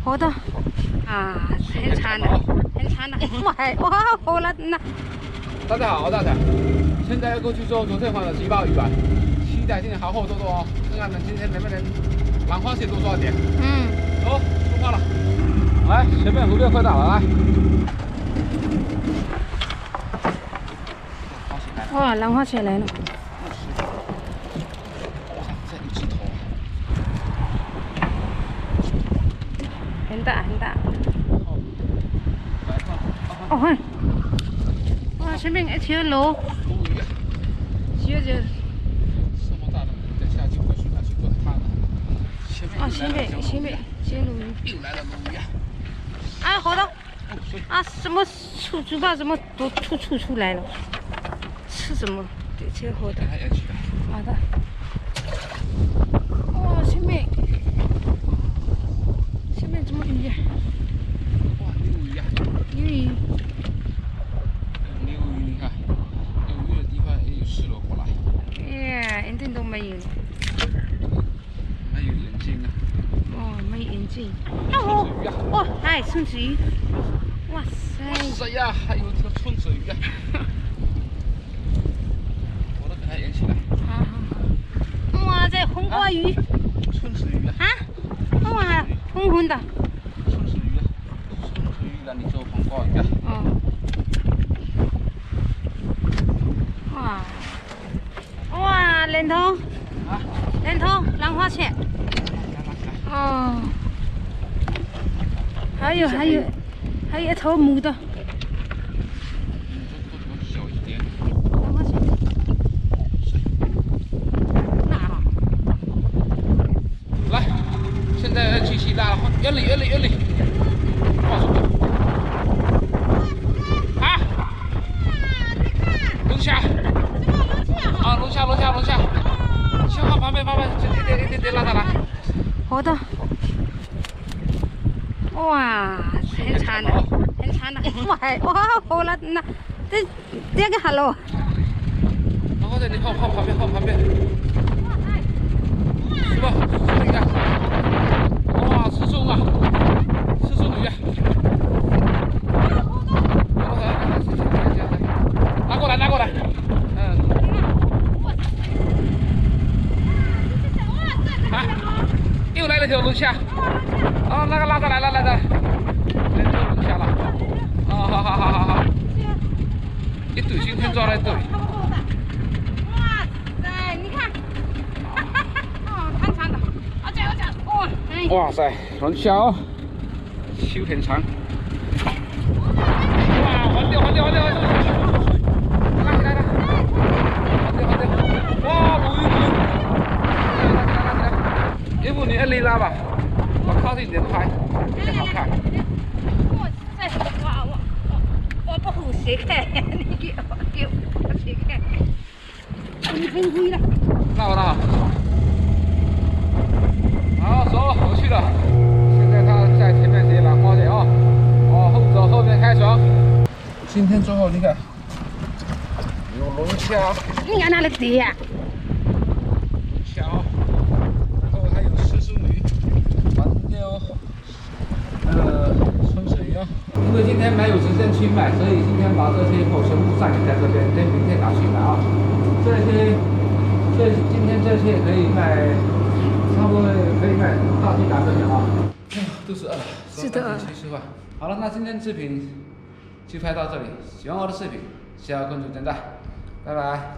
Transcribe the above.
活的啊，很长的，很长的，哇，活了那。大家好，大家，现在要过去做昨天放的急鲍鱼吧，期待今天好货多多哦，看看今天能不能兰花蟹多抓点。走，出发了。来，前面湖边快到了，来。哇，兰花蟹来了。这一只头。很大很大。哦嘿。哇，前面一条路。接着。这么大的，等下就会顺下去滚它了。啊，前面小鲈鱼。又来了鲈鱼啊！啊，好的。啊，什么猪吧？怎么都吐出来了？吃什么？对，这好的。好的。哇，前面怎么鱼呀？哇，溜鱼啊！溜鱼。溜鱼，你看，有鱼的地方也有石头过来。哎，一点都没有。没有眼睛啊！哦，没有眼睛。哦，哇，哎，松子鱼。哇塞！哇塞呀，还有条春水鱼啊！我都给它演起来。好。哇，这红花鱼。春水鱼啊！啊！哇，红红的。春水鱼啊！春水鱼，那你做黄瓜鱼啊？哦。哇！哇，人头。啊？人头，兰花蟹。哦。还有一头母的。小一点。兰花蟹。来，现在继续拉了，用力！放手！啊！龙虾！啊，龙虾！先往旁边，一点拉上来。好的。哇，很长的。哇，好了那，这个好了。然后你放旁边。是吧？你看，哇，吃中啊，吃中鱼啊！拿过来。啊，又来了条龙虾。哦，那个拉上来了，来条龙虾了。哦，好。一对，今天抓了一对。哇塞，你看，长的，哇塞，龙虾哦，手很长。哇，换掉！来！哇，鲈鱼！要不你用力拉吧，我靠近点拍，比较好看。哇塞，我不好斜看，你给我斜看，你分灰了。那好。好，走，回去了。现在他在前面接兰花蟹啊，后面开船。今天最后你看，有龙虾。你看哪里跌呀？龙虾，然后还有刺身鱼，还有春水鱼啊。因为今天没有时间去卖，所以今天把这些货全部散给在这边，等明天拿去卖啊。今天这些可以卖。差不多可以卖大鸡打这边啊！肚子饿了，是的。去吃饭。好了，那今天视频就拍到这里。喜欢我的视频，需要关注点赞，拜拜。